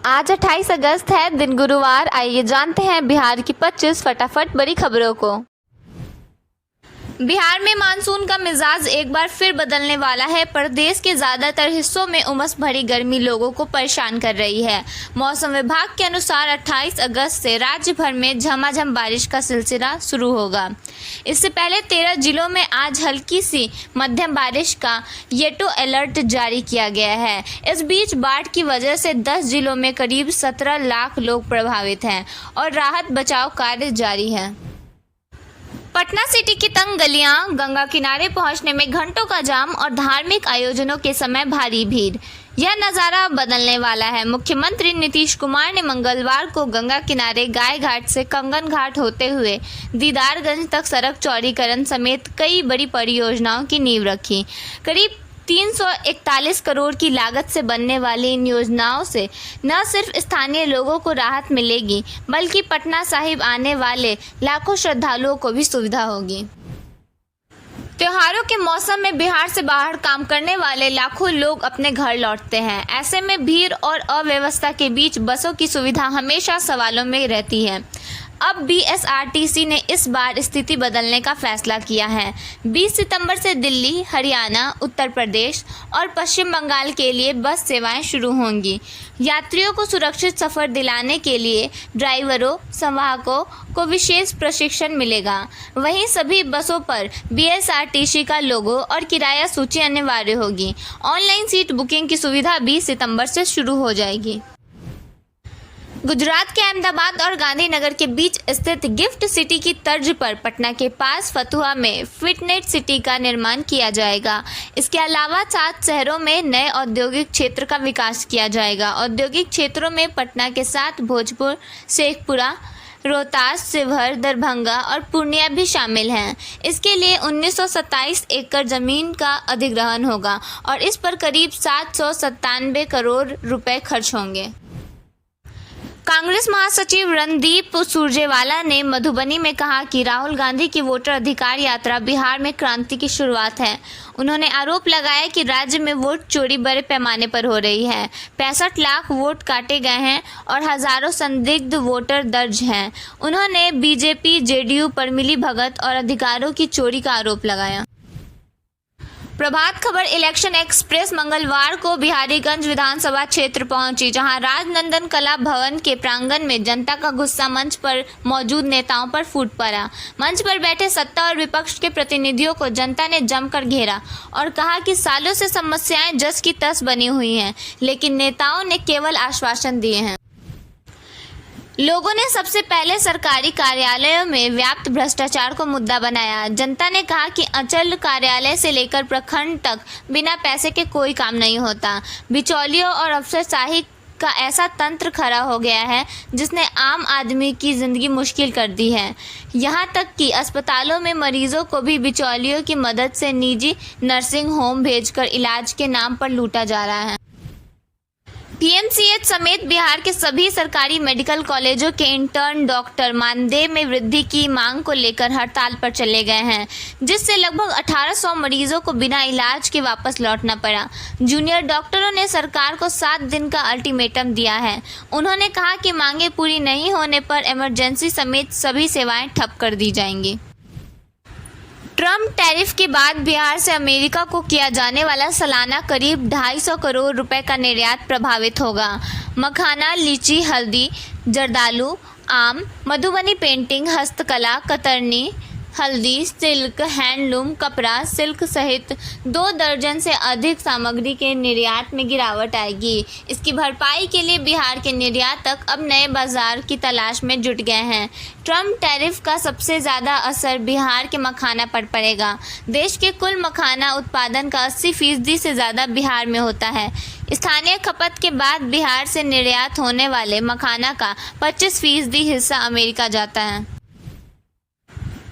आज 28 अगस्त है, दिन गुरुवार। आइए जानते हैं बिहार की 25 फटाफट बड़ी खबरों को। बिहार में मानसून का मिजाज एक बार फिर बदलने वाला है। प्रदेश के ज्यादातर हिस्सों में उमस भरी गर्मी लोगों को परेशान कर रही है। मौसम विभाग के अनुसार 28 अगस्त से राज्य भर में झमाझम बारिश का सिलसिला शुरू होगा। इससे पहले 13 जिलों में आज हल्की सी मध्यम बारिश का येलो अलर्ट जारी किया गया है। इस बीच बाढ़ की वजह से 10 जिलों में करीब 17 लाख लोग प्रभावित हैं और राहत बचाव कार्य जारी है। पटना सिटी की तंग गलियां, गंगा किनारे पहुंचने में घंटों का जाम और धार्मिक आयोजनों के समय भारी भीड़। यह नज़ारा बदलने वाला है। मुख्यमंत्री नीतीश कुमार ने मंगलवार को गंगा किनारे गाय घाट से कंगन घाट होते हुए दीदारगंज तक सड़क चौड़ीकरण समेत कई बड़ी परियोजनाओं की नींव रखी। करीब 341 करोड़ की लागत से बनने वाली इन योजनाओं से न सिर्फ स्थानीय लोगों को राहत मिलेगी, बल्कि पटना साहिब आने वाले लाखों श्रद्धालुओं को भी सुविधा होगी। त्योहारों के मौसम में बिहार से बाहर काम करने वाले लाखों लोग अपने घर लौटते हैं। ऐसे में भीड़ और अव्यवस्था के बीच बसों की सुविधा हमेशा सवालों में रहती है। अब बीएसआरटीसी ने इस बार स्थिति बदलने का फैसला किया है। 20 सितंबर से दिल्ली, हरियाणा, उत्तर प्रदेश और पश्चिम बंगाल के लिए बस सेवाएं शुरू होंगी। यात्रियों को सुरक्षित सफर दिलाने के लिए ड्राइवरों, संवाहकों को विशेष प्रशिक्षण मिलेगा। वहीं सभी बसों पर बीएसआरटीसी का लोगो और किराया सूची अनिवार्य होगी। ऑनलाइन सीट बुकिंग की सुविधा 20 सितंबर से शुरू हो जाएगी। गुजरात के अहमदाबाद और गांधीनगर के बीच स्थित गिफ्ट सिटी की तर्ज पर पटना के पास फतुहा में फिटनेट सिटी का निर्माण किया जाएगा। इसके अलावा 7 शहरों में नए औद्योगिक क्षेत्र का विकास किया जाएगा। औद्योगिक क्षेत्रों में पटना के साथ भोजपुर, शेखपुरा, रोहतास, शिवहर, दरभंगा और पूर्णिया भी शामिल हैं। इसके लिए 1927 एकड़ जमीन का अधिग्रहण होगा और इस पर करीब 797 करोड़ रुपए खर्च होंगे। कांग्रेस महासचिव रणदीप सुरजेवाला ने मधुबनी में कहा कि राहुल गांधी की वोटर अधिकार यात्रा बिहार में क्रांति की शुरुआत है। उन्होंने आरोप लगाया कि राज्य में वोट चोरी बड़े पैमाने पर हो रही है। 65 लाख वोट काटे गए हैं और हजारों संदिग्ध वोटर दर्ज हैं। उन्होंने बीजेपी, जेडीयू पर मिलीभगत और अधिकारों की चोरी का आरोप लगाया। प्रभात खबर इलेक्शन एक्सप्रेस मंगलवार को बिहारीगंज विधानसभा क्षेत्र पहुंची, जहां राजनंदन कला भवन के प्रांगण में जनता का गुस्सा मंच पर मौजूद नेताओं पर फूट पड़ा। मंच पर बैठे सत्ता और विपक्ष के प्रतिनिधियों को जनता ने जमकर घेरा और कहा कि सालों से समस्याएं जस की तस बनी हुई हैं, लेकिन नेताओं ने केवल आश्वासन दिए हैं। लोगों ने सबसे पहले सरकारी कार्यालयों में व्याप्त भ्रष्टाचार को मुद्दा बनाया। जनता ने कहा कि अंचल कार्यालय से लेकर प्रखंड तक बिना पैसे के कोई काम नहीं होता। बिचौलियों और अफसरशाही का ऐसा तंत्र खड़ा हो गया है जिसने आम आदमी की जिंदगी मुश्किल कर दी है। यहाँ तक कि अस्पतालों में मरीजों को भी बिचौलियों की मदद से निजी नर्सिंग होम भेजकर इलाज के नाम पर लूटा जा रहा है। पीएमसीएच समेत बिहार के सभी सरकारी मेडिकल कॉलेजों के इंटर्न डॉक्टर मानदेय में वृद्धि की मांग को लेकर हड़ताल पर चले गए हैं, जिससे लगभग 1800 मरीजों को बिना इलाज के वापस लौटना पड़ा। जूनियर डॉक्टरों ने सरकार को 7 दिन का अल्टीमेटम दिया है। उन्होंने कहा कि मांगे पूरी नहीं होने पर इमरजेंसी समेत सभी सेवाएं ठप कर दी जाएंगी। ट्रम्प टैरिफ के बाद बिहार से अमेरिका को किया जाने वाला सालाना करीब 250 करोड़ रुपए का निर्यात प्रभावित होगा। मखाना, लीची, हल्दी, जर्दालू, आम, मधुबनी पेंटिंग, हस्तकला, कतरनी, हल्दी, सिल्क, हैंडलूम, कपड़ा, सिल्क सहित 2 दर्जन से अधिक सामग्री के निर्यात में गिरावट आएगी। इसकी भरपाई के लिए बिहार के निर्यातक अब नए बाजार की तलाश में जुट गए हैं। ट्रम्प टैरिफ का सबसे ज़्यादा असर बिहार के मखाना पर पड़ेगा। देश के कुल मखाना उत्पादन का 80% से ज़्यादा बिहार में होता है। स्थानीय खपत के बाद बिहार से निर्यात होने वाले मखाना का 25% हिस्सा अमेरिका जाता है।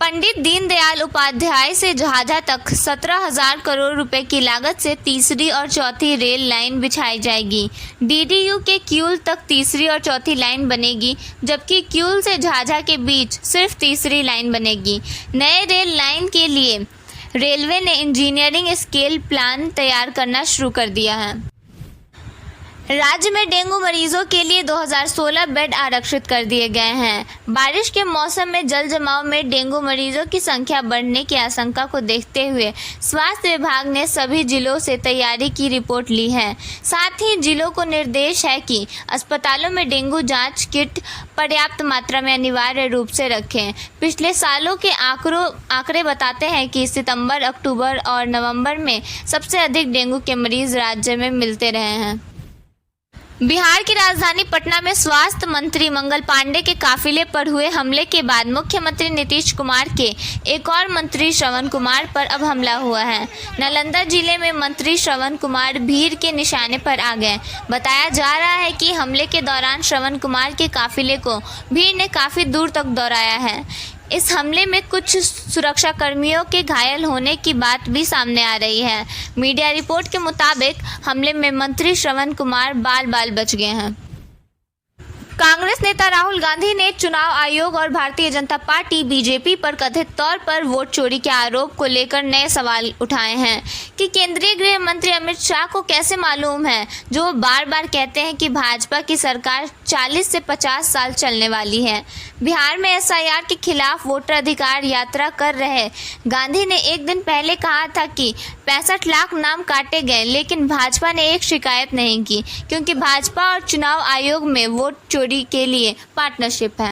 पंडित दीनदयाल उपाध्याय से झाझा तक 17,000 करोड़ रुपए की लागत से तीसरी और चौथी रेल लाइन बिछाई जाएगी। डीडीयू के किऊल तक तीसरी और चौथी लाइन बनेगी, जबकि किऊल से झाझा के बीच सिर्फ तीसरी लाइन बनेगी। नए रेल लाइन के लिए रेलवे ने इंजीनियरिंग स्केल प्लान तैयार करना शुरू कर दिया है। राज्य में डेंगू मरीजों के लिए 2016 बेड आरक्षित कर दिए गए हैं। बारिश के मौसम में जल जमाव में डेंगू मरीजों की संख्या बढ़ने की आशंका को देखते हुए स्वास्थ्य विभाग ने सभी जिलों से तैयारी की रिपोर्ट ली है। साथ ही जिलों को निर्देश है कि अस्पतालों में डेंगू जांच किट पर्याप्त मात्रा में अनिवार्य रूप से रखें। पिछले सालों के आंकड़े बताते हैं कि सितंबर, अक्टूबर और नवंबर में सबसे अधिक डेंगू के मरीज राज्य में मिलते रहे हैं। बिहार की राजधानी पटना में स्वास्थ्य मंत्री मंगल पांडे के काफिले पर हुए हमले के बाद मुख्यमंत्री नीतीश कुमार के एक और मंत्री श्रवण कुमार पर अब हमला हुआ है। नालंदा जिले में मंत्री श्रवण कुमार भीड़ के निशाने पर आ गए। बताया जा रहा है कि हमले के दौरान श्रवण कुमार के काफिले को भीड़ ने काफी दूर तक दौड़ाया है। इस हमले में कुछ सुरक्षा कर्मियों के घायल होने की बात भी सामने आ रही है। मीडिया रिपोर्ट के मुताबिक हमले में मंत्री श्रवण कुमार बाल बच गए हैं। कांग्रेस नेता राहुल गांधी ने चुनाव आयोग और भारतीय जनता पार्टी बीजेपी पर कथित तौर पर वोट चोरी के आरोप को लेकर नए सवाल उठाए हैं कि केंद्रीय गृह मंत्री अमित शाह को कैसे मालूम है, जो बार बार कहते हैं कि भाजपा की सरकार 40 से 50 साल चलने वाली है। बिहार में एसआईआर के खिलाफ वोटर अधिकार यात्रा कर रहे गांधी ने एक दिन पहले कहा था कि 65 लाख नाम काटे गए, लेकिन भाजपा ने एक शिकायत नहीं की क्योंकि भाजपा और चुनाव आयोग में वोट चोरी के लिए पार्टनरशिप है।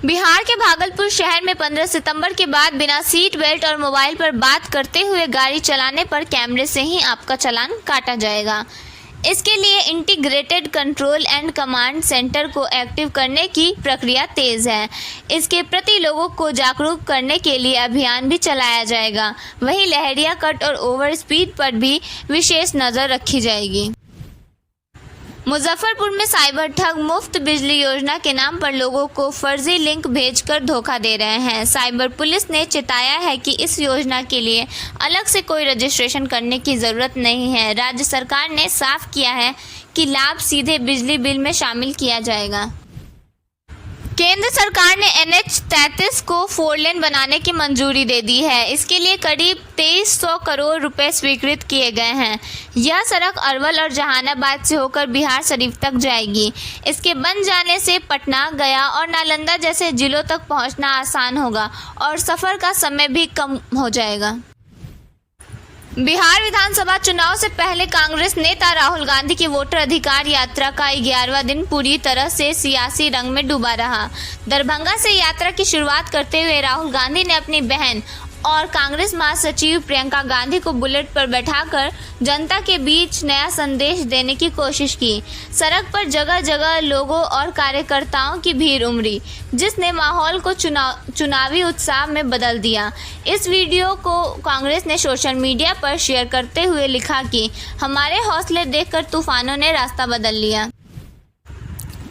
बिहार के भागलपुर शहर में 15 सितंबर के बाद बिना सीट बेल्ट और मोबाइल पर बात करते हुए गाड़ी चलाने पर कैमरे से ही आपका चालान काटा जाएगा। इसके लिए integrated control and command centre को एक्टिव करने की प्रक्रिया तेज है। इसके प्रति लोगों को जागरूक करने के लिए अभियान भी चलाया जाएगा। वहीं लहरिया कट और ओवर स्पीड पर भी विशेष नज़र रखी जाएगी। मुजफ्फरपुर में साइबर ठग मुफ्त बिजली योजना के नाम पर लोगों को फर्जी लिंक भेजकर धोखा दे रहे हैं। साइबर पुलिस ने चेताया है कि इस योजना के लिए अलग से कोई रजिस्ट्रेशन करने की ज़रूरत नहीं है। राज्य सरकार ने साफ किया है कि लाभ सीधे बिजली बिल में शामिल किया जाएगा। केंद्र सरकार ने NH 33 को 4 लेन बनाने की मंजूरी दे दी है। इसके लिए करीब 2300 करोड़ रुपए स्वीकृत किए गए हैं। यह सड़क अरवल और जहानाबाद से होकर बिहार शरीफ तक जाएगी। इसके बन जाने से पटना, गया और नालंदा जैसे जिलों तक पहुंचना आसान होगा और सफ़र का समय भी कम हो जाएगा। बिहार विधानसभा चुनाव से पहले कांग्रेस नेता राहुल गांधी की वोटर अधिकार यात्रा का 11वां दिन पूरी तरह से सियासी रंग में डूबा रहा। दरभंगा से यात्रा की शुरुआत करते हुए राहुल गांधी ने अपनी बहन और कांग्रेस महासचिव प्रियंका गांधी को बुलेट पर बैठाकर जनता के बीच नया संदेश देने की कोशिश की। सड़क पर जगह जगह लोगों और कार्यकर्ताओं की भीड़ उमड़ी, जिसने माहौल को चुनावी उत्साह में बदल दिया। इस वीडियो को कांग्रेस ने सोशल मीडिया पर शेयर करते हुए लिखा कि हमारे हौसले देखकर तूफानों ने रास्ता बदल लिया।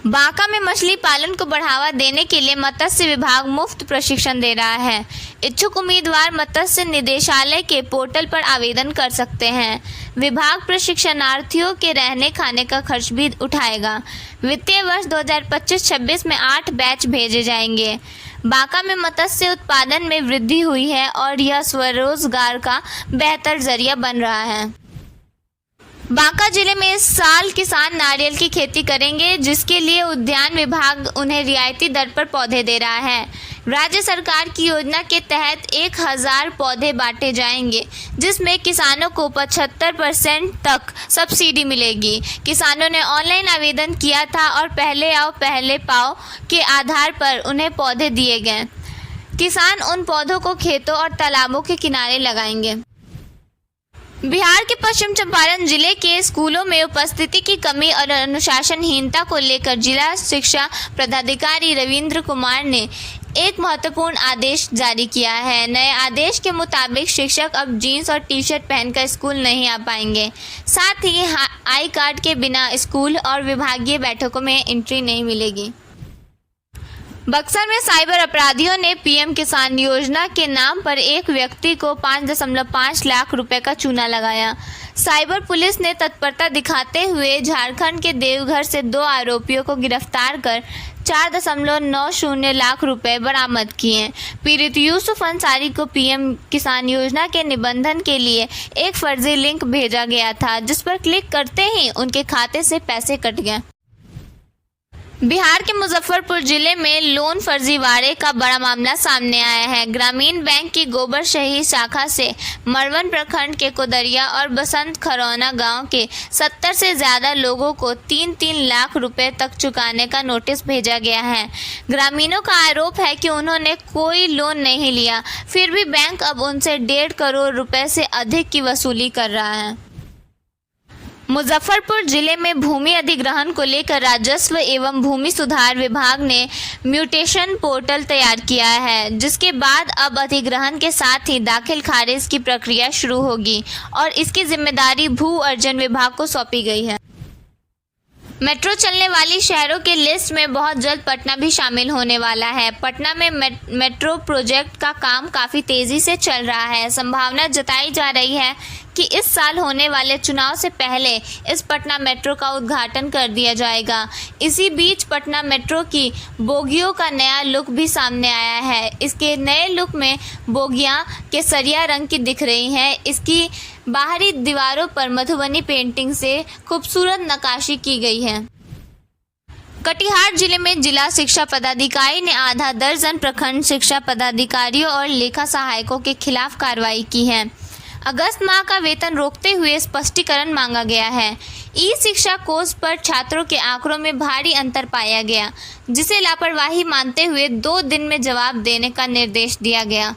बांका में मछली पालन को बढ़ावा देने के लिए मत्स्य विभाग मुफ्त प्रशिक्षण दे रहा है। इच्छुक उम्मीदवार मत्स्य निदेशालय के पोर्टल पर आवेदन कर सकते हैं। विभाग प्रशिक्षणार्थियों के रहने खाने का खर्च भी उठाएगा। वित्तीय वर्ष 2025-26 में 8 बैच भेजे जाएंगे। बांका में मत्स्य उत्पादन में वृद्धि हुई है और यह स्वरोजगार का बेहतर जरिया बन रहा है। बांका जिले में इस साल किसान नारियल की खेती करेंगे, जिसके लिए उद्यान विभाग उन्हें रियायती दर पर पौधे दे रहा है। राज्य सरकार की योजना के तहत 1000 पौधे बांटे जाएंगे, जिसमें किसानों को 75% तक सब्सिडी मिलेगी। किसानों ने ऑनलाइन आवेदन किया था और पहले आओ पहले पाओ के आधार पर उन्हें पौधे दिए गए। किसान उन पौधों को खेतों और तालाबों के किनारे लगाएंगे। बिहार के पश्चिम चंपारण जिले के स्कूलों में उपस्थिति की कमी और अनुशासनहीनता को लेकर जिला शिक्षा पदाधिकारी रविंद्र कुमार ने एक महत्वपूर्ण आदेश जारी किया है। नए आदेश के मुताबिक शिक्षक अब जीन्स और टी-शर्ट पहनकर स्कूल नहीं आ पाएंगे। साथ ही आई कार्ड के बिना स्कूल और विभागीय बैठकों में एंट्री नहीं मिलेगी। बक्सर में साइबर अपराधियों ने पीएम किसान योजना के नाम पर एक व्यक्ति को 5.5 लाख रुपए का चूना लगाया। साइबर पुलिस ने तत्परता दिखाते हुए झारखंड के देवघर से 2 आरोपियों को गिरफ्तार कर 4.90 लाख रुपए बरामद किए। पीड़ित यूसुफ अंसारी को पीएम किसान योजना के निबंधन के लिए एक फर्जी लिंक भेजा गया था, जिस पर क्लिक करते ही उनके खाते से पैसे कट गए। बिहार के मुजफ्फरपुर जिले में लोन फर्जीवाड़े का बड़ा मामला सामने आया है। ग्रामीण बैंक की गोबरशही शाखा से मरवन प्रखंड के कोदरिया और बसंत खरौना गांव के 70 से ज्यादा लोगों को 3-3 लाख रुपए तक चुकाने का नोटिस भेजा गया है। ग्रामीणों का आरोप है कि उन्होंने कोई लोन नहीं लिया, फिर भी बैंक अब उनसे 1.5 करोड़ रुपए से अधिक की वसूली कर रहा है। मुजफ्फरपुर जिले में भूमि अधिग्रहण को लेकर राजस्व एवं भूमि सुधार विभाग ने म्यूटेशन पोर्टल तैयार किया है, जिसके बाद अब अधिग्रहण के साथ ही दाखिल खारिज की प्रक्रिया शुरू होगी और इसकी जिम्मेदारी भू अर्जन विभाग को सौंपी गई है। मेट्रो चलने वाली शहरों के लिस्ट में बहुत जल्द पटना भी शामिल होने वाला है। पटना में मेट्रो प्रोजेक्ट का काम काफ़ी तेज़ी से चल रहा है। संभावना जताई जा रही है कि इस साल होने वाले चुनाव से पहले इस पटना मेट्रो का उद्घाटन कर दिया जाएगा। इसी बीच पटना मेट्रो की बोगियों का नया लुक भी सामने आया है। इसके नए लुक में बोगियां केसरिया रंग की दिख रही हैं। इसकी बाहरी दीवारों पर मधुबनी पेंटिंग से खूबसूरत नक्काशी की गई है। कटिहार जिले में जिला शिक्षा पदाधिकारी ने आधा दर्जन प्रखंड शिक्षा पदाधिकारियों और लेखा सहायकों के खिलाफ कार्रवाई की है। अगस्त माह का वेतन रोकते हुए स्पष्टीकरण मांगा गया है। ई शिक्षा कोर्स पर छात्रों के आंकड़ों में भारी अंतर पाया गया, जिसे लापरवाही मानते हुए 2 दिन में जवाब देने का निर्देश दिया गया।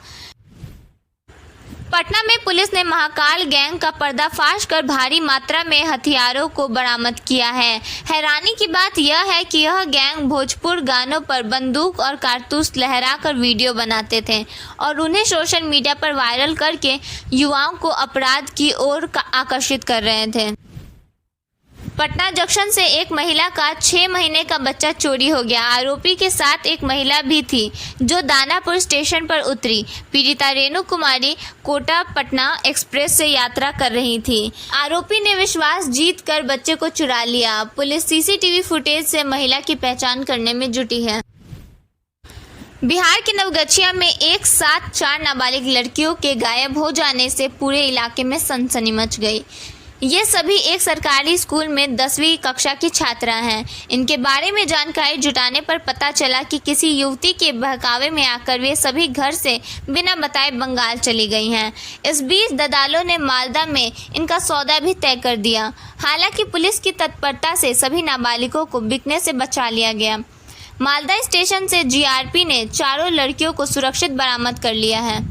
पटना में पुलिस ने महाकाल गैंग का पर्दाफाश कर भारी मात्रा में हथियारों को बरामद किया है। हैरानी की बात यह है कि यह गैंग भोजपुर गानों पर बंदूक और कारतूस लहराकर वीडियो बनाते थे और उन्हें सोशल मीडिया पर वायरल करके युवाओं को अपराध की ओर आकर्षित कर रहे थे। पटना जंक्शन से एक महिला का 6 महीने का बच्चा चोरी हो गया। आरोपी के साथ एक महिला भी थी जो दानापुर स्टेशन पर उतरी। पीड़िता रेणु कुमारी कोटा पटना एक्सप्रेस से यात्रा कर रही थी। आरोपी ने विश्वास जीत कर बच्चे को चुरा लिया। पुलिस सीसीटीवी फुटेज से महिला की पहचान करने में जुटी है। बिहार के नवगछिया में एक साथ 4 नाबालिग लड़कियों के गायब हो जाने से पूरे इलाके में सनसनी मच गई। ये सभी एक सरकारी स्कूल में 10वीं कक्षा की छात्रा हैं। इनके बारे में जानकारी जुटाने पर पता चला कि किसी युवती के बहकावे में आकर वे सभी घर से बिना बताए बंगाल चली गई हैं। इस बीच ददालों ने मालदा में इनका सौदा भी तय कर दिया। हालांकि पुलिस की तत्परता से सभी नाबालिगों को बिकने से बचा लिया गया। मालदा स्टेशन से जीआरपी ने चारों लड़कियों को सुरक्षित बरामद कर लिया है।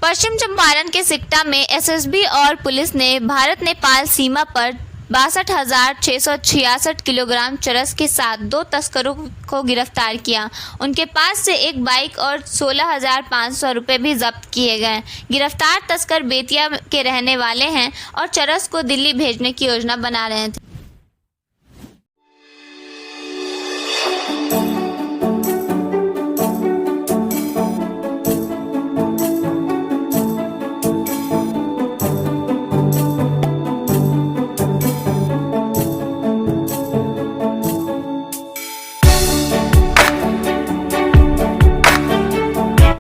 पश्चिम चंपारण के सिकटा में एसएसबी और पुलिस ने भारत नेपाल सीमा पर 62,666 किलोग्राम चरस के साथ 2 तस्करों को गिरफ्तार किया। उनके पास से एक बाइक और 16,500 रुपये भी जब्त किए गए। गिरफ्तार तस्कर बेतिया के रहने वाले हैं और चरस को दिल्ली भेजने की योजना बना रहे थे।